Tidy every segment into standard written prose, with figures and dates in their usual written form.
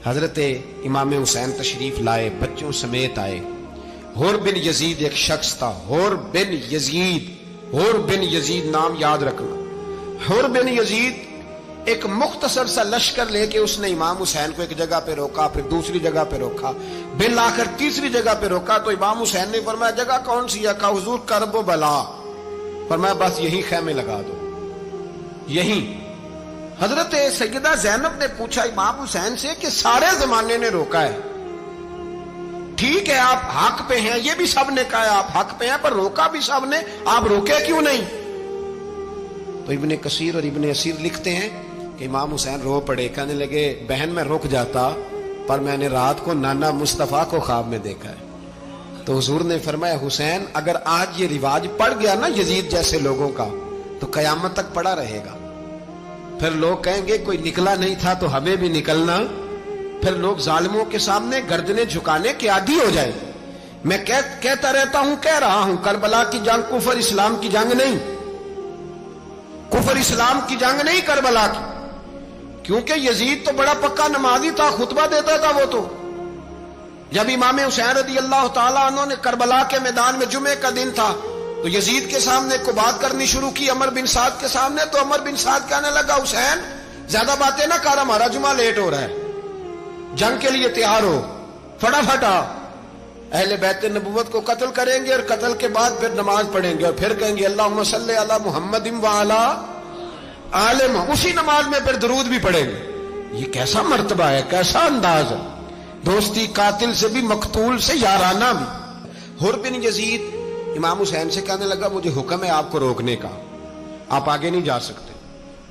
حضرت امام حسین تشریف لائے، بچوں سمیت آئے۔ حور بن یزید ایک شخص تھا، حور بن یزید، حور بن یزید نام یاد رکھنا۔ حور بن یزید ایک مختصر سا لشکر لے کے اس نے امام حسین کو ایک جگہ پہ روکا، پھر دوسری جگہ پہ روکا، بالآخر تیسری جگہ پہ روکا تو امام حسین نے فرمایا جگہ کون سی ہے؟ کہا حضور کرب و بلا۔ فرمایا بس یہی خیمے لگا دو، یہی۔ حضرت سیدہ زینب نے پوچھا امام حسین سے کہ سارے زمانے نے روکا ہے، ٹھیک ہے آپ حق پہ ہیں، یہ بھی سب نے کہا ہے آپ حق پہ ہیں، پر روکا بھی سب نے، آپ روکے کیوں نہیں؟ تو ابن کثیر اور ابن اسیر لکھتے ہیں کہ امام حسین رو پڑے، کہنے لگے بہن میں رک جاتا پر میں نے رات کو نانا مصطفیٰ کو خواب میں دیکھا ہے۔ تو حضور نے فرمایا حسین اگر آج یہ رواج پڑ گیا نا یزید جیسے لوگوں کا تو قیامت تک پڑا رہے گا، پھر لوگ کہیں گے کوئی نکلا نہیں تھا تو ہمیں بھی نکلنا، پھر لوگ ظالموں کے سامنے گردنیں جھکانے کے عادی ہو جائے۔ میں کہتا رہتا ہوں، کہہ رہا ہوں، کربلا کی جنگ کفر اسلام کی جنگ نہیں، کفر اسلام کی جنگ نہیں کربلا کی، کیونکہ یزید تو بڑا پکا نمازی تھا، خطبہ دیتا تھا وہ تو۔ جب امام حسین رضی اللہ تعالیٰ عنہ نے کربلا کے میدان میں جمعے کا دن تھا تو یزید کے سامنے کو بات کرنی شروع کی عمر بن سعد کے سامنے، تو عمر بن سعد کہنے لگا حسین زیادہ باتیں نہ کر، ہمارا جمعہ لیٹ ہو رہا ہے، جنگ کے لیے تیار ہو، فٹافٹ آ۔ اہل بیت نبوت کو قتل کریں گے اور قتل کے بعد پھر نماز پڑھیں گے اور پھر کہیں گے اللہم صلی علی محمد وعلی آل محمد، اسی نماز میں پھر درود بھی پڑھیں گے۔ یہ کیسا مرتبہ ہے، کیسا انداز ہے، دوستی قاتل سے بھی مقتول سے یارانہ بھی۔ حور بن یزید امام حسین سے کہنے لگا مجھے حکم ہے آپ کو روکنے کا، آپ آگے نہیں جا سکتے۔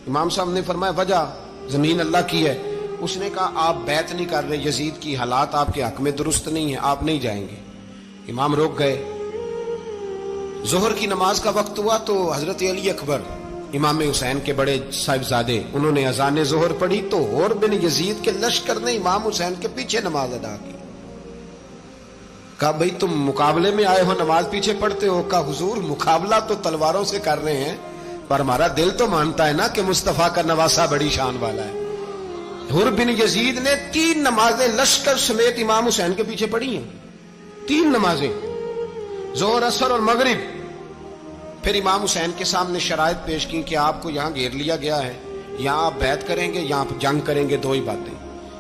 امام صاحب نے فرمایا وجہ؟ زمین اللہ کی ہے۔ اس نے کہا آپ بیعت نہیں کر رہے، یزید کی حالات آپ کے حق میں درست نہیں ہیں، آپ نہیں جائیں گے۔ امام روک گئے۔ ظہر کی نماز کا وقت ہوا تو حضرت علی اکبر امام حسین کے بڑے صاحبزادے انہوں نے اذان ظہر پڑھی تو حور بن یزید کے لشکر نے امام حسین کے پیچھے نماز ادا کی۔ کہا بھئی تم مقابلے میں آئے ہو، نماز پیچھے پڑھتے ہو؟ کہا حضور مقابلہ تو تلواروں سے کر رہے ہیں پر ہمارا دل تو مانتا ہے نا کہ مصطفیٰ کا نواسہ بڑی شان والا ہے۔ حور بن یزید نے 3 نمازیں لشکر سمیت امام حسین کے پیچھے پڑھی ہیں، 3 نمازیں، ظہر اثر اور مغرب۔ پھر امام حسین کے سامنے شرائط پیش کی کہ آپ کو یہاں گھیر لیا گیا ہے، یہاں آپ بیعت کریں گے، یہاں آپ جنگ کریں گے، 2 ہی باتیں۔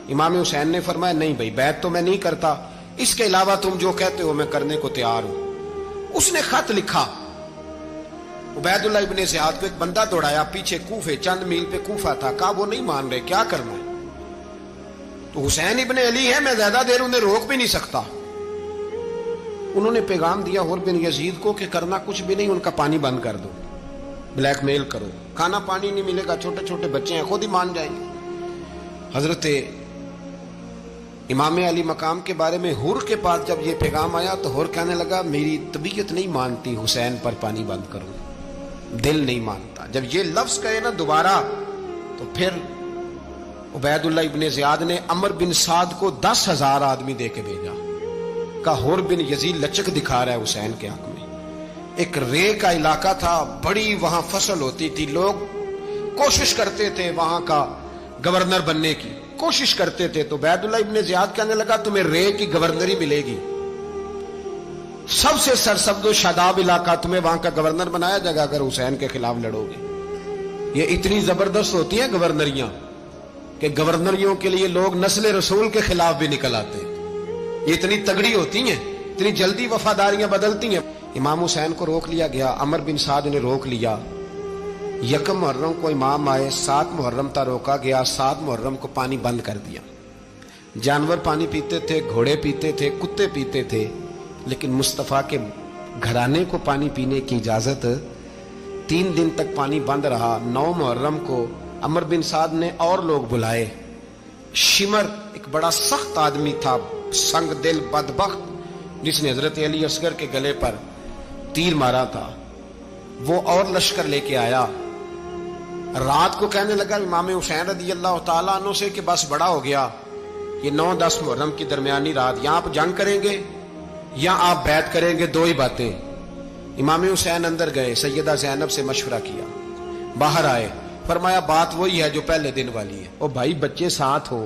امام حسین نے فرمایا نہیں بھائی بیعت تو میں نہیں کرتا، اس کے علاوہ تم جو کہتے ہو میں کرنے کو تیار ہوں۔ اس نے خط لکھا، عبید اللہ ابن زیاد کو ایک بندہ دوڑایا پیچھے، کوفے چند میل پہ کوفہ تھا، کہا وہ نہیں مان رہے، کیا کرنا ہے؟ تو حسین ابن علی ہے، میں زیادہ دیر انہیں روک بھی نہیں سکتا۔ انہوں نے پیغام دیا حور بن یزید کو کہ کرنا کچھ بھی نہیں، ان کا پانی بند کر دو، بلیک میل کرو، کھانا پانی نہیں ملے گا، چھوٹے چھوٹے بچے ہیں، خود ہی مان جائیں گے۔ حضرت امام علی مقام کے بارے میں حور کے پاس جب یہ پیغام آیا تو حور کہنے لگا میری طبیعت نہیں مانتی حسین پر پانی بند کروں، دل نہیں مانتا۔ جب یہ لفظ کہے نا دوبارہ تو پھر عبید اللہ ابن زیاد نے عمر بن سعد کو 10,000 آدمی دے کے بھیجا، کہا حور بن یزید لچک دکھا رہا ہے حسین کے حق میں۔ ایک رے کا علاقہ تھا، بڑی وہاں فصل ہوتی تھی، لوگ کوشش کرتے تھے وہاں کا گورنر بننے کی، کوشش کرتے تھے۔ تو عبید اللہ ابن زیاد کہنے لگا تمہیں رے کی گورنری ملے گی، سب سے سرسبز و شاداب علاقہ، تمہیں وہاں کا گورنر بنایا جائے گا اگر حسین کے خلاف لڑو گے۔ یہ اتنی زبردست ہوتی ہیں گورنریاں کہ گورنریوں کے لیے لوگ نسل رسول کے خلاف بھی نکل آتے ہیں، یہ اتنی تگڑی ہوتی ہیں، اتنی جلدی وفاداریاں بدلتی ہیں۔ امام حسین کو روک لیا گیا، عمر بن سعد نے روک لیا۔ 1 محرم کو امام آئے، 7 محرم تا روکا گیا، 7 محرم کو پانی بند کر دیا۔ جانور پانی پیتے تھے، گھوڑے پیتے تھے، کتے پیتے تھے، لیکن مصطفیٰ کے گھرانے کو پانی پینے کی اجازت 3 دن تک پانی بند رہا۔ 9 محرم کو عمر بن سعد نے اور لوگ بلائے۔ شمر ایک بڑا سخت آدمی تھا، سنگ دل بدبخت، جس نے حضرت علی اصغر کے گلے پر تیر مارا تھا، وہ اور لشکر لے کے آیا۔ رات کو کہنے لگا امام حسین رضی اللہ تعالیٰ عنہ سے کہ بس بڑا ہو گیا، یہ 9-10 محرم کی درمیانی رات، یا آپ جنگ کریں گے یا آپ بیعت کریں گے، 2 ہی باتیں۔ امام حسین اندر گئے، سیدہ زینب سے مشورہ کیا، باہر آئے، فرمایا بات وہی ہے جو پہلے دن والی ہے۔ او بھائی بچے ساتھ ہو،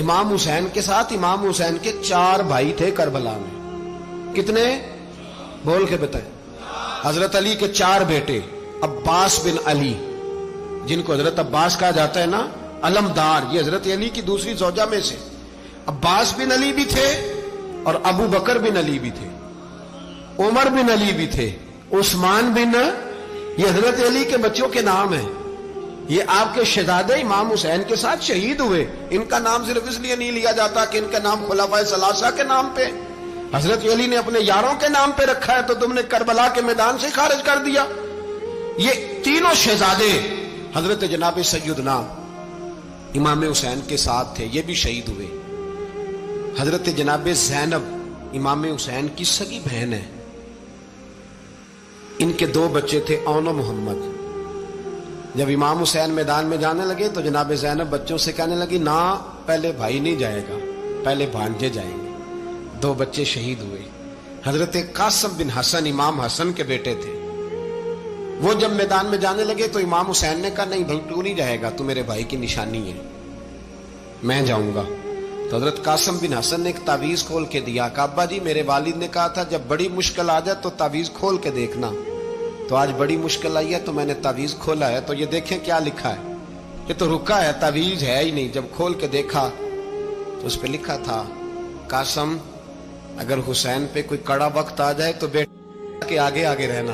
امام حسین کے ساتھ امام حسین کے 4 بھائی تھے کربلا میں. کتنے؟ بول کے بتائیں. حضرت علی کے 4 بیٹے، عباس بن علی جن کو حضرت عباس کہا جاتا ہے نا، علمدار، یہ حضرت علی کی دوسری زوجہ میں سے. عباس بن علی بھی تھے اور ابو بکر بن علی بھی تھے، عمر بن علی بھی تھے، عثمان بن، یہ حضرت علی کے بچوں کے نام ہیں. یہ آپ کے شہزادے امام حسین کے ساتھ شہید ہوئے. ان کا نام صرف اس لیے نہیں لیا جاتا کہ ان کا نام خلفائے ثلاثہ کے نام پہ، حضرت علی نے اپنے یاروں کے نام پہ رکھا ہے تو تم نے کربلا کے میدان سے خارج کر دیا. یہ تینوں شہزادے حضرت جناب سیدنا امام حسین کے ساتھ تھے، یہ بھی شہید ہوئے. حضرت جناب زینب امام حسین کی سگی بہن ہے. ان کے 2 بچے تھے، اون و محمد. جب امام حسین میدان میں جانے لگے تو جناب زینب بچوں سے کہنے لگی، نہ پہلے بھائی نہیں جائے گا، پہلے بھانجے جائیں گے. 2 بچے شہید ہوئے. حضرت قاسم بن حسن امام حسن کے بیٹے تھے. وہ جب میدان میں جانے لگے تو امام حسین نے کہا، نہیں بھائی تو نہیں جائے گا، تو میرے بھائی کی نشانی ہے، میں جاؤں گا. تو حضرت قاسم بن حسن نے ایک تعویذ کھول کے دیا کہ ابا جی میرے والد نے کہا تھا جب بڑی مشکل آ جائے تو تعویذ کھول کے دیکھنا. تو آج بڑی مشکل آئی ہے تو میں نے تعویذ کھولا ہے، تو یہ دیکھیں کیا لکھا ہے. یہ تو رکا ہے، تعویذ ہے ہی نہیں. جب کھول کے دیکھا تو اس پہ لکھا تھا، قاسم اگر حسین پہ کوئی کڑا وقت آ جائے تو بیٹا کے آگے آگے رہنا،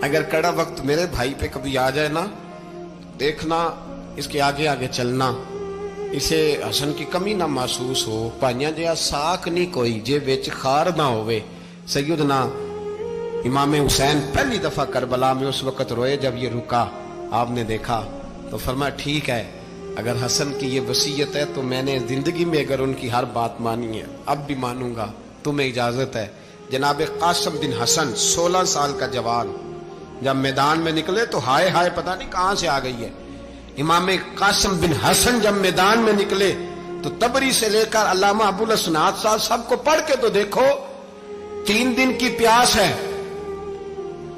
اگر کڑا وقت میرے بھائی پہ کبھی آ جائے نا، دیکھنا اس کے آگے آگے چلنا، اسے حسن کی کمی نہ محسوس ہو. پائیاں جہاں ساک نہیں کوئی جے وچ خار نہ ہوئے. سیدنا امام حسین پہلی دفعہ کربلا میں اس وقت روئے جب یہ رکا. آپ نے دیکھا تو فرمایا ٹھیک ہے، اگر حسن کی یہ وصیت ہے تو میں نے زندگی میں اگر ان کی ہر بات مانی ہے اب بھی مانوں گا، تمہیں اجازت ہے. جناب قاسم بن حسن 16 سال کا جوان جب میدان میں نکلے تو ہائے ہائے پتہ نہیں کہاں سے آ گئی ہے. امام قاسم بن حسن جب میدان میں نکلے تو تبری سے لے کر علامہ ابو الاسناد صاحب سب کو پڑھ کے تو دیکھو. 3 دن کی پیاس ہے،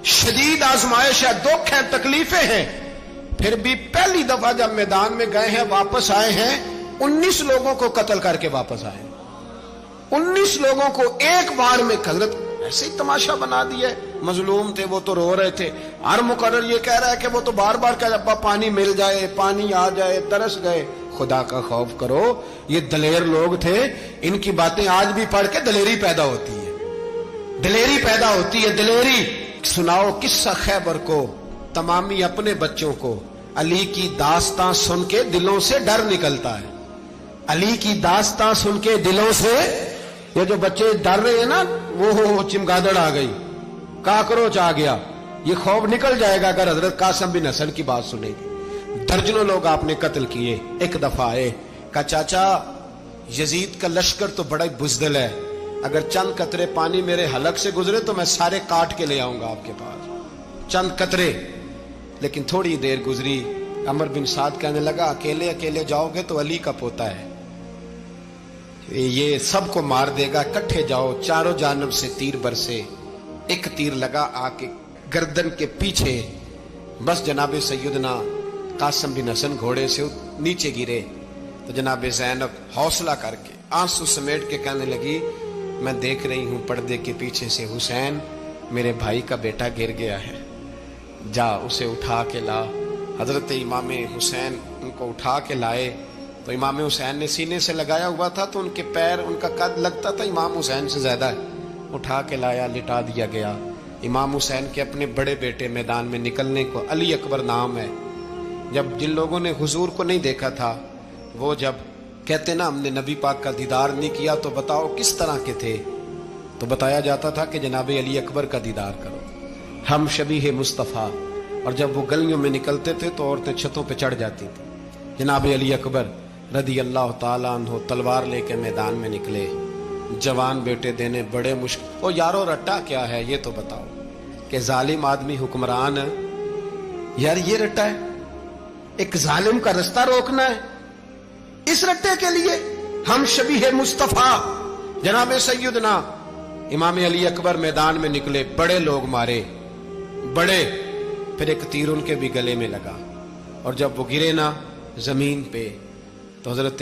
شدید آزمائش ہے، دکھ ہے، تکلیفیں ہیں، پھر بھی پہلی دفعہ جب میدان میں گئے ہیں واپس آئے ہیں 19 لوگوں کو قتل کر کے واپس آئے. 19 لوگوں کو ایک بار میں حضرت ایسے ہی تماشا بنا دیا. مظلوم تھے وہ تو رو رہے تھے. ہر مقرر یہ کہہ رہا ہے کہ وہ تو بار بار کہہ ابا پانی مل جائے، پانی آ جائے، ترس گئے. خدا کا خوف کرو، یہ دلیر لوگ تھے. ان کی باتیں آج بھی پڑھ کے دلیری پیدا ہوتی ہے، دلیری پیدا ہوتی ہے، دلیری. سناؤ قصہ خیبر کو تمامی اپنے بچوں کو. علی کی داستان سن کے دلوں سے ڈر نکلتا ہے. علی کی داستان سن کے دلوں سے یہ جو بچے ڈر رہے ہیں نا، وہ چمگادڑ آ گئی، کاکروچ آ گیا، یہ خوف نکل جائے گا اگر حضرت قاسم بن حسن کی بات سنے گی. درجنوں لوگ آپ نے قتل کیے. ایک دفعہ آئے کہا چاچا یزید کا لشکر تو بڑا ہی بزدل ہے، اگر چند قطرے پانی میرے حلق سے گزرے تو میں سارے کاٹ کے لے آؤں گا آپ کے پاس، چند قطرے. لیکن تھوڑی دیر گزری، عمر بن سعد کہنے لگا اکیلے اکیلے جاؤ گے تو علی کا پوتا ہے، یہ سب کو مار دے گا، کٹھے جاؤ. چاروں جانب سے تیر برسے. ایک تیر لگا آ کے گردن کے پیچھے، بس جناب سیدنا قاسم بن حسن گھوڑے سے نیچے گرے. تو جناب زینب حوصلہ کر کے آنسو سمیٹ کے کہنے لگی میں دیکھ رہی ہوں پردے کے پیچھے سے حسین میرے بھائی کا بیٹا گر گیا ہے، جا اسے اٹھا کے لا. حضرت امام حسین ان کو اٹھا کے لائے تو امام حسین نے سینے سے لگایا ہوا تھا تو ان کے پیر، ان کا قد لگتا تھا امام حسین سے زیادہ ہے. اٹھا کے لایا، لٹا دیا گیا. امام حسین کے اپنے بڑے بیٹے میدان میں نکلنے کو، علی اکبر نام ہے. جب جن لوگوں نے حضور کو نہیں دیکھا تھا وہ جب کہتے نا ہم نے نبی پاک کا دیدار نہیں کیا تو بتاؤ کس طرح کے تھے، تو بتایا جاتا تھا کہ جناب علی اکبر کا دیدار کرو، ہم شبیہ مصطفیٰ. اور جب وہ گلیوں میں نکلتے تھے تو عورتیں چھتوں پہ چڑھ جاتی تھیں. جناب علی اکبر رضی اللہ تعالیٰ عنہ تلوار لے کے میدان میں نکلے. جوان بیٹے دینے بڑے مشکل. او یارو رٹا کیا ہے یہ تو بتاؤ کہ ظالم آدمی حکمران ہے. یار یہ رٹا ہے، ایک ظالم کا رستہ روکنا ہے. اس رٹے کے لیے ہم شبیہ مصطفیٰ جناب سیدنا امام علی اکبر میدان میں نکلے. بڑے لوگ مارے، بڑے. پھر ایک تیر ان کے بھی گلے میں لگا اور جب وہ گرے نا زمین پہ تو حضرت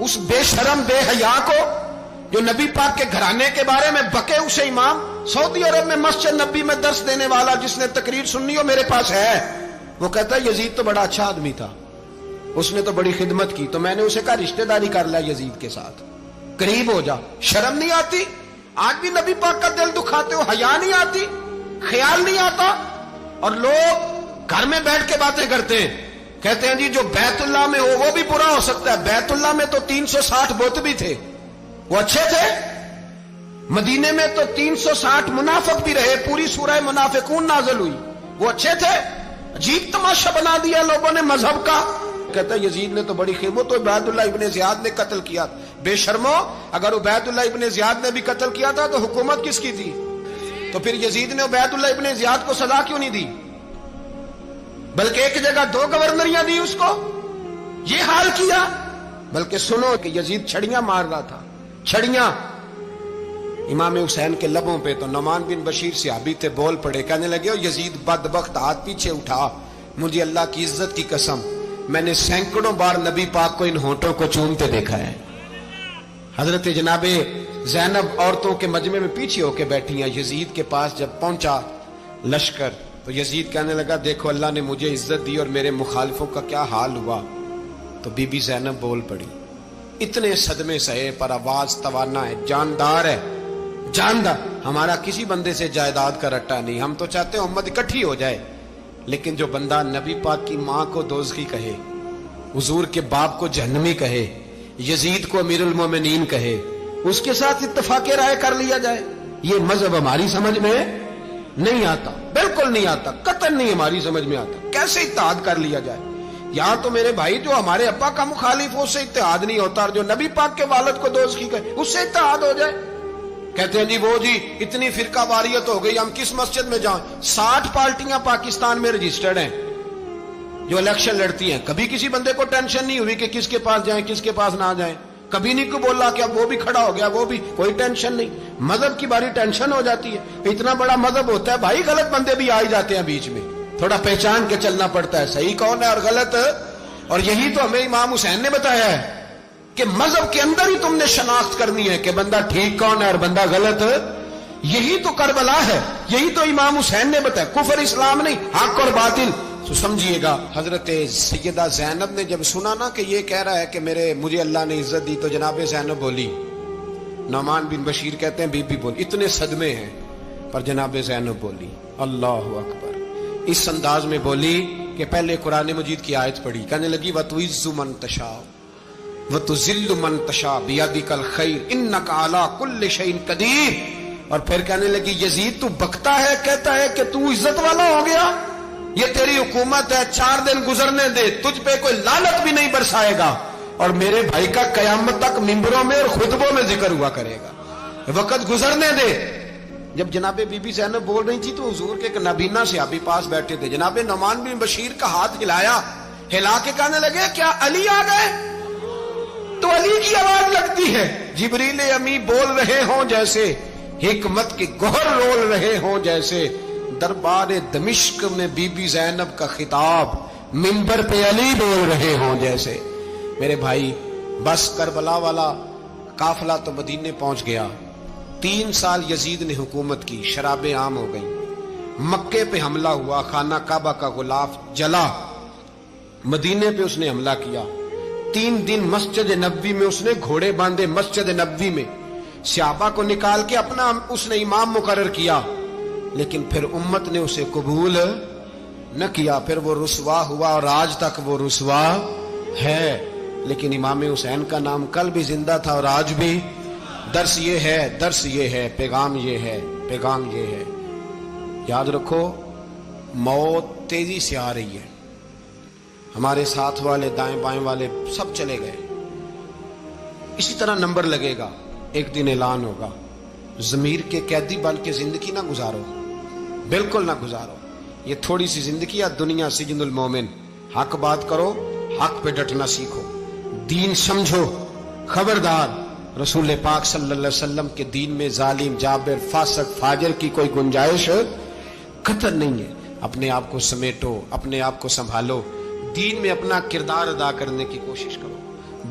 اس بے شرم بے حیا کو جو نبی پاک کے گھرانے کے بارے میں بکے، اسے امام سعودی عرب میں مسجد نبی میں درس دینے والا جس نے تقریر سننی ہو میرے پاس ہے، وہ کہتا ہے یزید تو بڑا اچھا آدمی تھا، اس نے تو بڑی خدمت کی، تو میں نے اسے کہا رشتہ داری کر لیا یزید کے ساتھ، قریب ہو جا۔ شرم نہیں آتی؟ آج بھی نبی پاک کا دل دکھاتے ہو، حیا نہیں آتی، خیال نہیں آتا؟ اور لوگ گھر میں بیٹھ کے باتیں کرتے ہیں، کہتے ہیں جی جو بیت اللہ میں ہو وہ بھی برا ہو سکتا ہے۔ بیت اللہ میں تو 360 بت بھی تھے، وہ اچھے تھے۔ مدینے میں تو 360 منافق بھی رہے، پوری سورہ منافقون نازل ہوئی، وہ اچھے تھے۔ عجیب تماشا بنا دیا لوگوں نے مذہب کا۔ کہتا ہے یزید نے تو بڑی خدمت، تو عبید اللہ ابن زیاد نے قتل کیا۔ بے شرمو، اگر عبید اللہ ابن زیاد نے بھی قتل کیا تھا تو حکومت کس کی تھی؟ تو پھر یزید نے عبید اللہ ابن زیاد کو سزا کیوں نہیں دی؟ بلکہ ایک جگہ 2 گورنریاں دی اس کو، یہ حال کیا۔ بلکہ سنو کہ یزید چھڑیاں مار رہا تھا، چھڑیاں۔ امام حسین کے لبوں پہ تو نعمان بن بشیر صحابی تھے، بول پڑے، کہنے لگے یزید بدبخت، ہاتھ پیچھے اٹھا، مجھے اللہ کی عزت کی قسم میں نے سینکڑوں بار نبی پاک کو ان ہونٹوں کو چومتے دیکھا ہے۔ حضرت جناب زینب عورتوں کے مجمع میں پیچھے ہو کے بیٹھی ہیں۔ یزید کے پاس جب پہنچا لشکر تو یزید کہنے لگا دیکھو اللہ نے مجھے عزت دی اور میرے مخالفوں کا کیا حال ہوا۔ تو بی بی زینب بول پڑی، اتنے صدمے سہے پر آواز توانا ہے، جاندار ہے، جاندار۔ ہمارا کسی بندے سے جائیداد کا رٹا نہیں، ہم تو چاہتے ہیں امت اکٹھی ہو جائے، لیکن جو بندہ نبی پاک کی ماں کو دوزخی کہے، حضور کے باپ کو جہنمی کہے، یزید کو امیر المومنین کہے، اس کے ساتھ اتفاق رائے کر لیا جائے، یہ مذہب ہماری سمجھ میں نہیں آتا، بالکل نہیں آتا، قطعاً نہیں ہماری سمجھ میں آتا۔ کیسے اتحاد کر لیا جائے؟ یہاں تو میرے بھائی جو ہمارے ابا کا مخالف ہو اس سے اتحاد نہیں ہوتا، اور جو نبی پاک کے والد کو دوزخی کہے اس سے اتحاد ہو جائے۔ کہتے ہیں جی وہ جی اتنی فرقہ واریت ہو گئی، ہم کس مسجد میں جائیں؟ 60 پارٹیاں پاکستان میں رجسٹرڈ ہیں جو الیکشن لڑتی ہیں، کبھی کسی بندے کو ٹینشن نہیں ہوئی کہ کس کے پاس جائیں کس کے پاس نہ جائیں، کبھی نہیں کو بولا کہ اب وہ بھی کھڑا ہو گیا، وہ بھی، کوئی ٹینشن نہیں۔ مذہب کی باری ٹینشن ہو جاتی ہے، اتنا بڑا مذہب ہوتا ہے بھائی، غلط بندے بھی آ جاتے ہیں بیچ میں، تھوڑا پہچان کے چلنا پڑتا ہے صحیح کون ہے اور غلط۔ اور یہی تو ہمیں امام حسین نے بتایا ہے کہ مذہب کے اندر ہی تم نے شناخت کرنی ہے کہ بندہ ٹھیک کون ہے اور بندہ غلط۔ یہی تو کربلا ہے، یہی تو امام حسین نے بتایا، کفر اسلام نہیں، حق اور باطل۔ تو سمجھیے گا حضرت سیدہ زینب نے جب سنا نا کہ یہ کہہ رہا ہے کہ مجھے اللہ نے عزت دی، تو جناب زینب بولی، نعمان بن بشیر کہتے ہیں بی بی بولی، اتنے صدمے ہیں پر جناب زینب بولی اللہ اکبر، اس انداز میں بولی کہ پہلے قرآن مجید کی آیت پڑھی، کہنے لگی وَتُعِزُّ مَن تَشَاءُ وَتُذِلُّ مَن تَشَاءُ بِيَدِكَ الْخَيْرُ إِنَّكَ عَلَىٰ كُلِّ شَيْءٍ قَدِيرٌ۔ اور پھر کہنے لگی یزید تو بکتا ہے، کہتا ہے کہ تو عزت والا ہو گیا، یہ تیری حکومت ہے، 4 دن گزرنے دے، تجھ پہ کوئی لعنت بھی نہیں برسائے گا، اور میرے بھائی کا قیامت تک ممبروں میں اور خطبوں میں ذکر ہوا کرے گا، وقت گزرنے دے۔ جب جناب بی بی زینب بول رہی تھی تو حضور کے ایک نابینا صحابی پاس بیٹھے تھے، جناب نعمان بن بشیر کا ہاتھ ہلایا، ہلا کے کہنے لگے کیا علی آ گئے؟ تو علی کی آواز لگتی ہے، جبریل امی بول رہے ہوں جیسے، حکمت کے گوہر رول رہے ہوں جیسے، دربار دمشق میں بی بی زینب کا خطاب، منبر پہ علی بول رہے ہوں جیسے۔ میرے بھائی بس کربلا والا قافلہ تو مدینے پہنچ گیا، 3 سال یزید نے حکومت کی، شرابیں عام ہو گئی، مکے پہ حملہ ہوا، خانہ کعبہ کا غلاف جلا، مدینے پہ اس نے حملہ کیا، 3 دن مسجد نبوی میں اس نے گھوڑے باندھے، مسجد نبوی میں صحابہ کو نکال کے اپنا اس نے امام مقرر کیا، لیکن پھر امت نے اسے قبول نہ کیا، پھر وہ رسوا ہوا اور آج تک وہ رسوا ہے۔ لیکن امام حسین کا نام کل بھی زندہ تھا اور آج بھی۔ درس یہ ہے، پیغام یہ ہے، پیغام یہ ہے، یاد رکھو موت تیزی سے آ رہی ہے، ہمارے ساتھ والے دائیں بائیں والے سب چلے گئے، اسی طرح نمبر لگے گا، ایک دن اعلان ہوگا۔ ضمیر کے قیدی بن کے زندگی نہ گزارو، بالکل نہ گزارو، یہ تھوڑی سی زندگی ہے، دنیا سجن المومن۔ حق بات کرو، حق پہ ڈٹنا سیکھو، دین سمجھو، خبردار رسول پاک صلی اللہ علیہ وسلم کے دین میں ظالم، جابر، فاسق، فاجر کی کوئی گنجائش قطع نہیں ہے۔ اپنے آپ کو سمیٹو، اپنے آپ کو سنبھالو، دین میں اپنا کردار ادا کرنے کی کوشش کرو،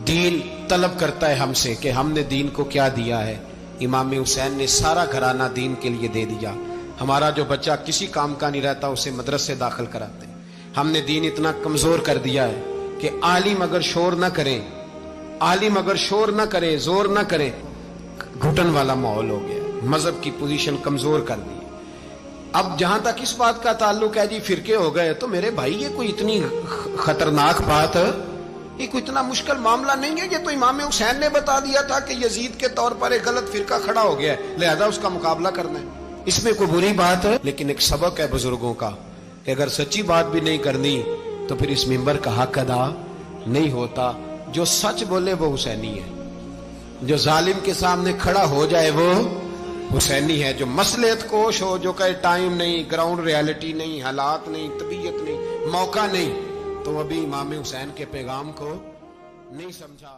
دین طلب کرتا ہے ہم سے کہ ہم نے دین کو کیا دیا ہے. امام حسین نے سارا گھرانہ دین کے لیے دے دیا. ہمارا جو بچہ کسی کام کا نہیں رہتا اسے مدرسے داخل کراتے. ہم نے دین اتنا کمزور کر دیا ہے کہ عالم اگر شور نہ کرے، عالم اگر شور نہ کرے، زور نہ کرے، گھٹن والا ماحول ہو گیا. مذہب کی پوزیشن کمزور کر دی. اب جہاں تک اس بات کا تعلق ہے جی فرقے ہو گئے، تو میرے بھائی یہ کوئی اتنی خطرناک بات ہے، یہ کوئی اتنا مشکل معاملہ نہیں ہے. یہ تو امام حسین نے بتا دیا تھا کہ یزید کے طور پر ایک غلط فرقہ کھڑا ہو گیا ہے، لہذا اس کا مقابلہ کرنا ہے. اس میں کوئی بری بات ہے؟ لیکن ایک سبق ہے بزرگوں کا کہ اگر سچی بات بھی نہیں کرنی تو پھر اس منبر کا حق ادا نہیں ہوتا. جو سچ بولے وہ حسینی ہے، جو ظالم کے سامنے کھڑا ہو جائے وہ حسینی ہے. جو مصلحت کوش ہو، جو کہے ٹائم نہیں، گراؤنڈ ریالٹی نہیں، حالات نہیں، طبیعت نہیں، موقع نہیں، تو ابھی امام حسین کے پیغام کو نہیں سمجھا.